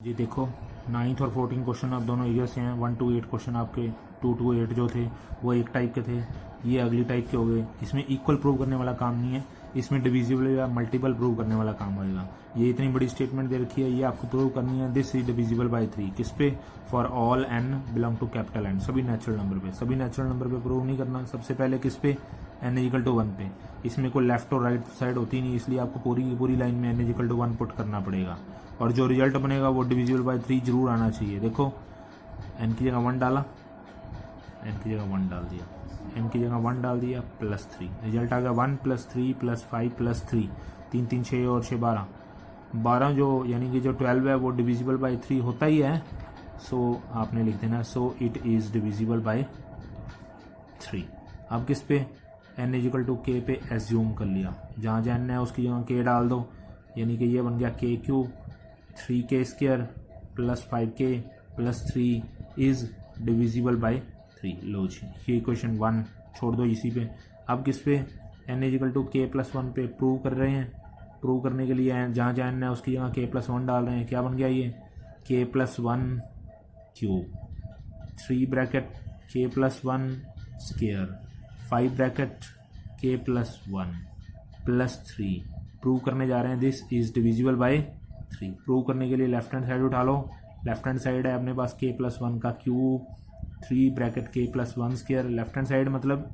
जी देखो, 9th और 14 question आप दोनों ईयर से हैं। 1 to 8 क्वेश्चन आपके 2 to 8 जो थे वो एक टाइप के थे, ये अगली टाइप के हो गए। इसमें इक्वल प्रूव करने वाला काम नहीं है, इसमें डिविजिबल या मल्टीपल प्रूव करने वाला काम होएगा। ये इतनी बड़ी स्टेटमेंट दे रखी है, ये आपको प्रूव करनी है। दिस इज डिविजिबल बाय 3 किस पे? For all n belong to capital N, सभी नेचुरल नंबर पे। सभी नेचुरल नंबर पे प्रूव नहीं करना, सबसे पहले किस पे? n इजिकल टू 1 पे। इसमें कोई लेफ्ट और राइट साइड होती नहीं, इसलिए आपको पूरी लाइन में n इजिकल टू 1 पुट करना पड़ेगा और जो रिजल्ट बनेगा वो डिविजिबल बाय 3 जरूर आना चाहिए। देखो n की जगह 1 डाला, n की जगह 1 डाल दिया, n की जगह 1 डाल दिया, +3 रिजल्ट आ गया 1 + 3 + 5 + 3, 3 3 6 और 6 12, 12 जो यानी कि जो 12 है वो डिविजिबल बाय 3 होता ही है। सो आपने लिख देना so it is divisible by 3। अब किस पे? n इजिकल टू k पे एज्यूम कर लिया, जहाँ जहाँ n है उसकी जगह k डाल दो, यानी कि ये बन गया k³ 3k² + 5k + 3 is divisible by 3। लो जी, ये इक्वेशन 1 छोड़ दो इसी पे। अब किस पे? n इजिकल टू k + 1 पे प्रूव कर रहे हैं। प्रूव करने के लिए जहाँ जहाँ n है उसकी जगह k + 1 डाल रहे हैं। क्या बन गया ये? k + 1 cube, 3 bracket k + 1 square, 5 bracket k + 1 + 3। Prove करने जा रहे हैं this is divisible by 3। Prove करने के लिए लेफ्ट हैंड साइड उठा लो। लेफ्ट हैंड साइड है अपने पास k + 1 का cube, 3 bracket k + 1 square. Left hand side मतलब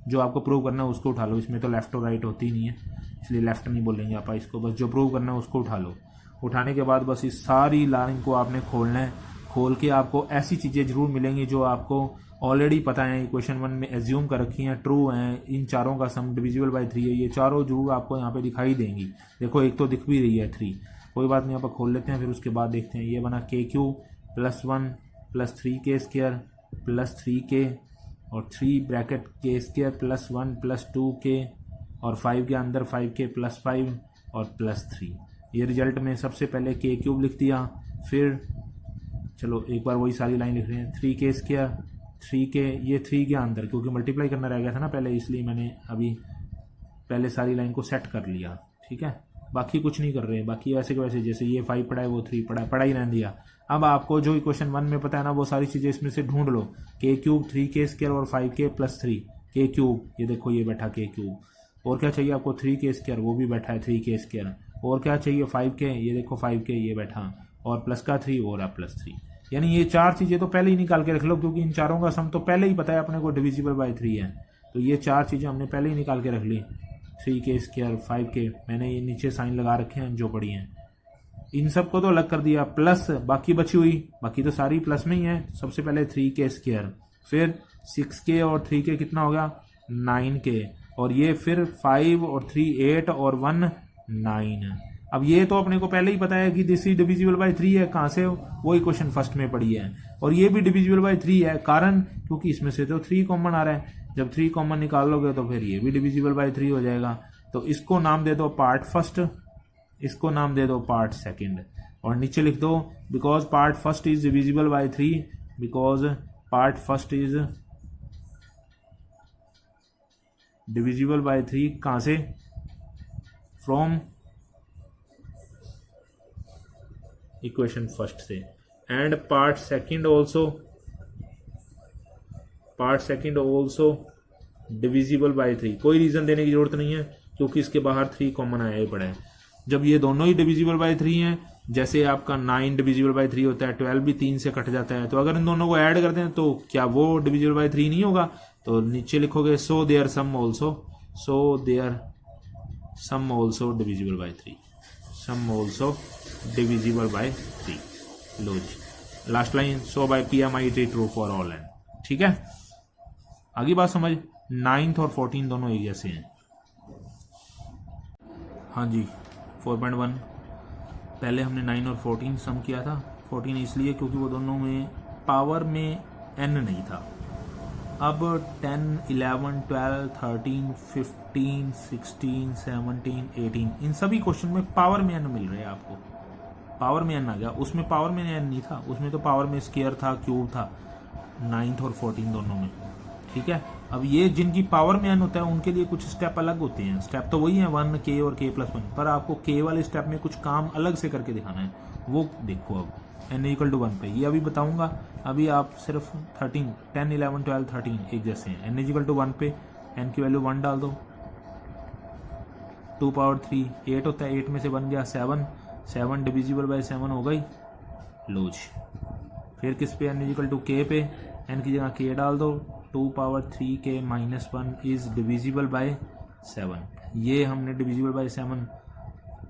जो आपको प्रूव करना है उसको उठा लो, इसमें तो लेफ्ट और राइट होती नहीं है इसलिए लेफ्ट नहीं बोलेंगे आप इसको, बस जो प्रूव करना है उसको उठा लो। उठाने के बाद बस इस सारी लाइन को आपने खोलना है। खोल के आपको ऐसी चीज़ें जरूर मिलेंगी जो आपको ऑलरेडी पता है, इक्वेशन 1 में एज्यूम कर रखी हैं, ट्रू हैं। इन चारों का सम डिविजिबल बाय 3 है, ये चारों जरूर आपको यहाँ पे दिखाई देंगी। देखो एक तो दिख भी रही है 3, कोई बात नहीं, आप खोल लेते हैं फिर उसके बाद देखते हैं। ये बना k³ + 1 + 3k² + 3k और 3 ब्रैकेट k² + 1 + 2k और 5 के अंदर 5k + 5 और +3। ये रिजल्ट में सबसे पहले k³ लिख दिया, फिर चलो एक बार वही सारी लाइन लिख रहे हैं। 3k², 3k, ये 3 के अंदर क्योंकि मल्टीप्लाई करना रह गया था ना पहले, इसलिए मैंने अभी पहले सारी लाइन को सेट कर लिया। ठीक है, बाकी कुछ नहीं कर रहे हैं, बाकी ऐसे के वैसे जैसे ये 5 पढ़ा है वो 3 पढ़ा ही रहने दिया। अब आपको जो इक्वेशन 1 में पता है ना वो सारी चीज़ें इसमें से ढूंढ लो। k³ 3k² और 5k + 3 k³, ये देखो ये बैठा k³। और क्या चाहिए आपको? 3k², वो भी बैठा है 3k²। और क्या चाहिए? 5k, ये देखो 5k ये बैठा, और प्लस का 3 और +3। यानी ये 4 चीज़ें तो पहले ही निकाल के रख लो क्योंकि इन चारों का सम तो पहले ही पता है अपने को डिविजिबल बाय 3 है, तो ये 4 चीज़ें हमने पहले ही निकाल के रख ली। 3k², 5k, मैंने ये नीचे साइन लगा रखे हैं जो पड़ी हैं, इन सबको तो अलग कर दिया, प्लस बाकी बची हुई, बाकी तो सारी प्लस में ही है। सबसे पहले 3k², फिर 6k और 3k कितना हो गया? 9k, और ये फिर 5 और 3 8 और 1 9। अब ये तो अपने को पहले ही पता है कि दिस इज डिविजिबल बाय 3 है, कहाँ से? वो इक्वेशन फर्स्ट में पड़ी है। और ये भी डिविजिबल बाय 3 है, कारण क्योंकि इसमें से तो 3 कॉमन आ रहा है। जब 3 कॉमन निकाल लोगे तो फिर ये भी डिविजिबल बाय 3 हो जाएगा। तो इसको नाम दे दो पार्ट फर्स्ट, इसको नाम दे दो पार्ट सेकंड, और नीचे लिख दो because part first is divisible by 3, because part first is divisible by 3 कहाँ से? फ्रॉम इक्वेशन फर्स्ट से। And part second also divisible by 3। कोई रीजन देने की जरूरत नहीं है क्योंकि इसके बाहर 3 कॉमन आया ही पड़ा है। जब ये दोनों ही डिविजिबल बाय 3 हैं, जैसे आपका 9 डिविजिबल बाय 3 होता है, 12 भी 3 से कट जाता है, तो अगर इन दोनों को ऐड कर दें तो क्या वो डिविजिबल बाय 3 नहीं होगा? तो नीचे लिखोगे so there sum also divisible by 3, sum also divisible by 3। लो जी, last line so by PMI true for all n। ठीक है, आगे बात समझ। 9th और 14 दोनों एक जैसे हैं। हाँ जी, 4.1 पहले हमने 9 और 14 सम किया था। 14 इसलिए क्योंकि वो दोनों में पावर में n नहीं था। अब 10, 11, 12, 13, 15, 16, 17, 18 इन सभी क्वेश्चन में पावर में n मिल रहे हैं आपको। पावर में n आ गया, उसमें पावर में n नहीं था, उसमें तो पावर में स्क्वायर था, क्यूब था, 9th और 14 दोनों में। ठीक है, अब ये जिनकी पावर में n होता है उनके लिए कुछ स्टेप अलग होते हैं। स्टेप तो वही है 1k और k + 1, पर आपको k वाले स्टेप में कुछ काम अलग से करके दिखाना है, वो देखो। अब n इक्वल टू 1 पे, ये अभी बताऊंगा। अभी आप सिर्फ 13, 10, 11, 12, 13 एक जैसे हैं। n इक्वल टू 1 पे n की वैल्यू 1 डाल दो, 2 पावर 3 8 होता है, 8 में से बन गया 7, 7 डिविजिबल बाय 7 हो गई, लो जी। फिर किस पे, n इक्वल टू k पे, n की जगह k डाल दो, 2 power 3k minus 1 is divisible by 7। ये हमने डिविजिबल बाय 7,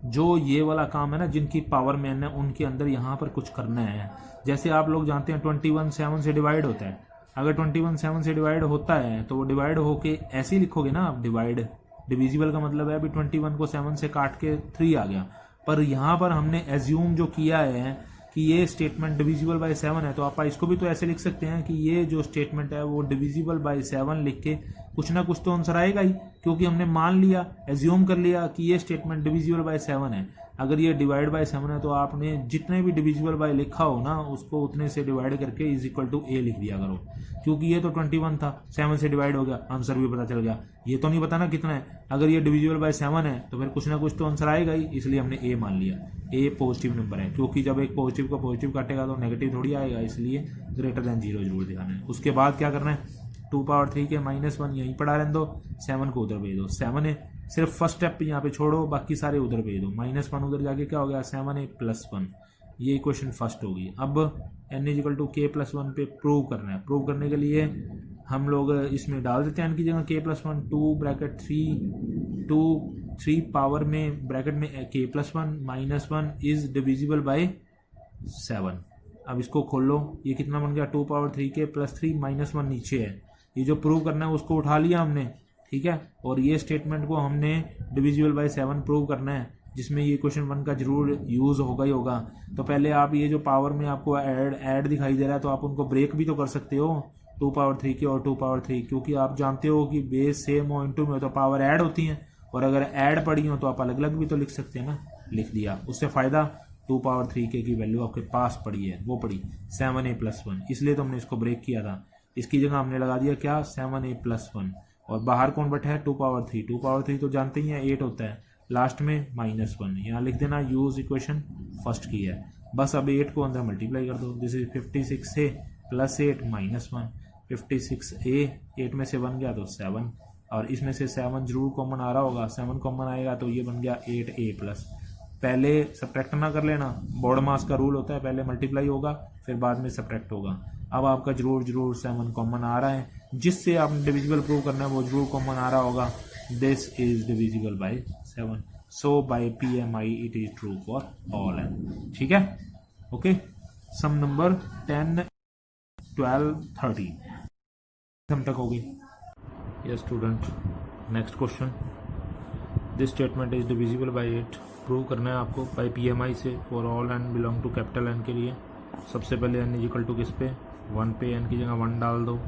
जो ये वाला काम है ना, जिनकी पावर में n है उनके अंदर यहाँ पर कुछ करना है। जैसे आप लोग जानते हैं 21 7 से डिवाइड होता है। अगर 21 7 से डिवाइड होता है तो वो डिवाइड होके ऐसे ही लिखोगे ना आप, डिवाइड, डिविजिबल का मतलब है अभी 21 को 7 से काट के 3 आ गया। पर यहाँ पर हमने एज्यूम जो किया है कि ये स्टेटमेंट डिविजिबल बाय 7 है, तो आप इसको भी तो ऐसे लिख सकते हैं कि ये जो स्टेटमेंट है वो डिविजिबल बाय 7 लिख के कुछ ना कुछ तो आंसर आएगा ही, क्योंकि हमने मान लिया, एज्यूम कर लिया कि ये स्टेटमेंट डिविजिबल बाय 7 है। अगर ये डिवाइड बाय 7 है तो आपने जितने भी डिविजिबल बाय लिखा हो ना उसको उतने से डिवाइड करके इज इक्वल टू ए लिख दिया करो, क्योंकि ये तो 21 था, 7 से डिवाइड हो गया, आंसर भी पता चल गया। ये तो नहीं पता ना कितना है, अगर ये डिविजिबल बाय 7 है तो फिर कुछ ना कुछ तो आंसर आएगा ही, इसलिए हमने ए मान लिया। ए पॉजिटिव नंबर है, क्योंकि जब एक पॉजिटिव को पॉजिटिव काटेगा तो नेगेटिव थोड़ी आएगा, इसलिए ग्रेटर देन 0 जरूर दिखाना है। उसके बाद क्या करना है, 2 पावर 3 के माइनस 1 यहीं पड़ा रहने दो, 7 को उधर भेज दो, 7 है, सिर्फ फर्स्ट स्टेप यहाँ पे छोड़ो, बाकी सारे उधर भेज दो, माइनस 1 उधर जाके क्या हो गया, 7 है प्लस 1, ये इक्वेशन फर्स्ट होगी। अब n equal to k plus 1 पे प्रूव करना है। प्रूव करने के लिए हम लोग इसमें डाल देते हैं n की जगह k प्लस 1, 2 ब्रैकेट 3 पावर में ब्रैकेट में k plus 1 minus 1 is divisible by 7। अब इसको खोल लो, ये कितना बन गया, 2 पावर 3k प्लस 3 माइनस 1 नीचे है, ये जो प्रूव करना है उसको उठा लिया हमने, ठीक है। और ये स्टेटमेंट को हमने डिविजिबल बाय 7 प्रूव करना है, जिसमें ये क्वेश्चन 1 का जरूर यूज होगा ही होगा। तो पहले आप ये जो पावर में आपको ऐड दिखाई दे रहा है तो आप उनको ब्रेक भी तो कर सकते हो, 2 पावर 3 के और 2 पावर 3, क्योंकि आप जानते हो कि बेस सेम हो इनटू में हो तो पावर ऐड होती हैं, और अगर ऐड पड़ी हो तो आप अलग अलग भी तो लिख सकते हैं ना, लिख दिया। उससे फायदा 2 पावर 3k की वैल्यू आपके पास पड़ी है, वो पड़ी 7a प्लस 1, इसलिए तो हमने इसको ब्रेक किया था। इसकी जगह हमने लगा दिया क्या, 7a प्लस 1, और बाहर कौन बैठा है, 2 पावर 3, 2 पावर 3 तो जानते ही हैं 8 होता है, लास्ट में माइनस 1, यहाँ लिख देना यूज इक्वेशन फर्स्ट की है। बस अब 8 को अंदर मल्टीप्लाई कर दो, this is 56a plus 8 minus 1, 56a 8 में से बन गया तो 7, और इसमें से 7 जरूर कॉमन आ रहा होगा, 7 कॉमन आएगा तो ये बन गया 8a प्लस। पहले सब्ट्रैक्ट ना कर लेना, बॉड मास का रूल होता है, पहले मल्टीप्लाई होगा फिर बाद में सब्ट्रैक्ट होगा। अब आपका जरूर 7 कॉमन आ रहा है, जिससे आपने डिविजिबल प्रूव करना है वो जरूर कॉमन आ रहा होगा, this is divisible by 7, so by PMI it is true for all n, ठीक है। ओके, सम नंबर 10 12 13 हम तक होगी। Yes student, next question, this statement is divisible by 8, prove करना है आपको बाय PMI से for all n belong to capital N के लिए। सबसे पहले n इक्वल टू किस पे, 1 पे, n की जगह 1 डाल दो,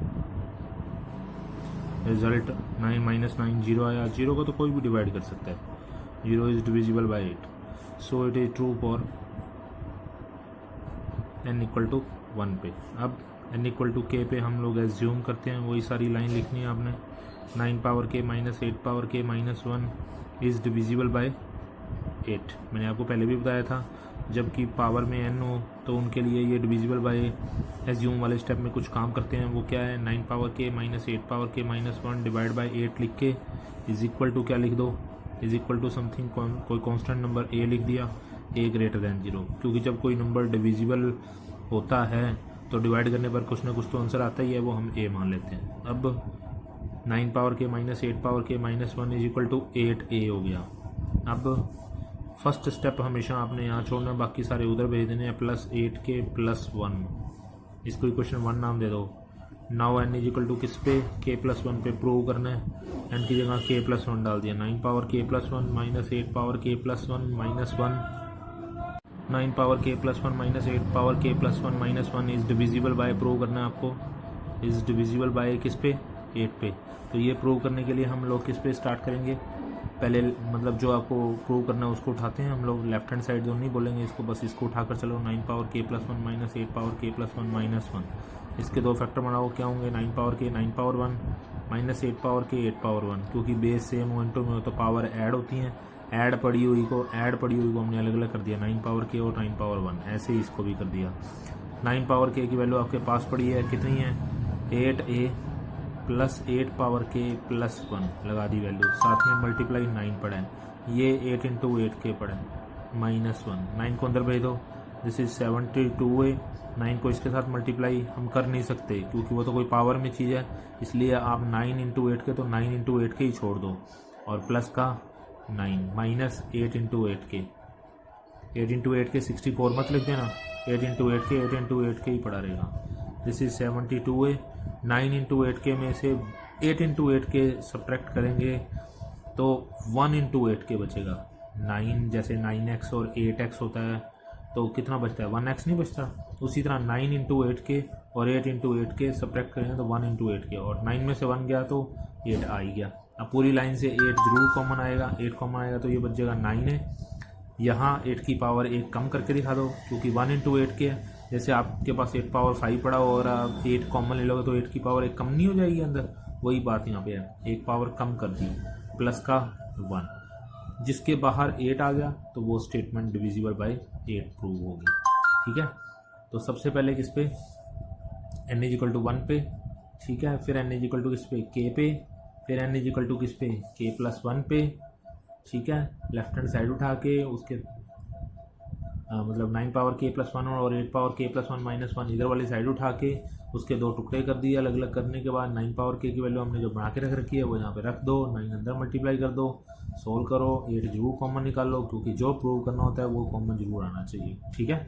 रिजल्ट 9 माइनस 9 0 आया, 0 को तो कोई भी डिवाइड कर सकता है, 0 is divisible by 8, so it is true for n equal to 1 पे। अब n इक्वल टू k पे हम लोग एज्यूम करते हैं, वही सारी लाइन लिखनी है आपने, 9 power k minus 8 power k minus 1 is divisible by 8। मैंने आपको पहले भी बताया था, जबकि पावर में n हो तो उनके लिए ये डिविजिबल बाय एज्यूम वाले स्टेप में कुछ काम करते हैं, वो क्या है, 9 power k minus 8 power k minus 1 divide by 8 लिख के इज इक्वल टू क्या लिख दो, इज इक्वल टू समथिंग, कोई कांस्टेंट नंबर a लिख दिया, a ग्रेटर देन 0, क्योंकि जब कोई नंबर डिविजिबल होता है तो डिवाइड करने पर कुछ ना कुछ तो आंसर आता ही है, वो हम a मान लेते हैं। अब 9 power k minus 8 power k minus 1 is equal to 8a हो गया। अब फर्स्ट स्टेप हमेशा आपने यहाँ छोड़ना, बाकी सारे उधर भेज देने हैं, प्लस 8k प्लस 1, इसको इक्वेशन 1 नाम दे दो। Now n is equal to किस पे, k प्लस 1 पे प्रूव करना है, n की जगह k प्लस 1 डाल दिया, 9 power k plus 1 minus 8 power k plus 1 minus 1, 9 power k plus 1 minus 8 power k plus 1 minus 1 is divisible bye, prove करना है आपको, इज डिविजिबल बाय किस पे, 8 पे। तो ये प्रूव करने के लिए हम लोग किस पे स्टार्ट करेंगे, पहले मतलब जो आपको प्रूव करना है उसको उठाते हैं हम लोग, लेफ्ट हैंड साइड जो नहीं बोलेंगे इसको, बस इसको उठाकर चलो, 9 power k plus 1 minus 8 power k plus 1 minus 1, इसके दो फैक्टर बनाओ, क्या होंगे, 9 power k 9 power 1 minus 8 power k 8 power 1, क्योंकि बेस सेम हो इनटू में हो तो पावर ऐड होती हैं, ऐड पड़ी हुई को हमने अलग अलग कर दिया, 9 पावर के और 9 पावर 1, ऐसे ही इसको भी कर दिया। 9 पावर के की वैल्यू आपके पास पड़ी है कितनी है, 8a प्लस 8 पावर के प्लस 1 लगा दी वैल्यू, साथ में मल्टीप्लाई 9 पड़ा है, ये 8 इंटू 8 के पड़ा है -1, 9 को अंदर भेज दो, दिस इज 72a। 9 को इसके साथ मल्टीप्लाई हम कर नहीं सकते क्योंकि वो तो कोई पावर में चीज़ है, इसलिए आप 9 इंटू 8 के तो 9 इंटू 8 के ही छोड़ दो और प्लस का 9 माइनस 8 इंटू 8 के, 8 इंटू 8 के 64 मत लिख देना, 8 इंटू 8 के 8 इंटू 8 के ही पड़ा रहेगा। This is 72a। 9 इंटू 8 के में से 8 इंटू 8 के सब्ट्रैक्ट करेंगे तो 1 इंटू 8 के बचेगा। 9 जैसे 9x और 8x होता है तो कितना बचता है, 1x नहीं बचता, उसी तरह 9 इंटू 8 के और 8 इंटू 8 के सब्ट्रैक्ट करेंगे तो 1 इंटू 8 के, और 9 में से 1 गया तो 8 आ ही गया। अब पूरी लाइन से 8 जरूर कॉमन आएगा, 8 कॉमन आएगा तो ये बच जाएगा 9 है। यहाँ 8 की पावर 1 कम करके दिखा दो क्योंकि 1 इंटू 8 के है, जैसे आपके पास 8 पावर 5 पड़ा हो और आप 8 कॉमन ले लोगे तो 8 की पावर 1 कम नहीं हो जाएगी अंदर, वही बात यहाँ पे है, 1 पावर कम कर दी प्लस का 1, जिसके बाहर 8 आ गया तो वो स्टेटमेंट डिविजिबल बाय 8 प्रूव होगी। ठीक है, तो सबसे पहले किस पे, n इजिकल टू 1 पे, ठीक है, फिर n इजिकल टू किस पे, k पे, फिर n इजिकल टू किस पे, k प्लस 1 पे, ठीक है, लेफ्ट हैंड साइड उठा के उसके मतलब 9 पावर k प्लस 1 और 8 पावर k प्लस 1 माइनस 1 इधर वाली साइड उठा के उसके 2 टुकड़े कर दिए। अलग अलग करने के बाद 9 पावर k की वैल्यू हमने जो बना के रख रखी है वो यहाँ पे रख दो, 9 अंदर मल्टीप्लाई कर दो, सोल्व करो, 8 जरूर कॉमन निकाल लो क्योंकि जो प्रूव करना होता है वो कॉमन जरूर आना चाहिए। ठीक है।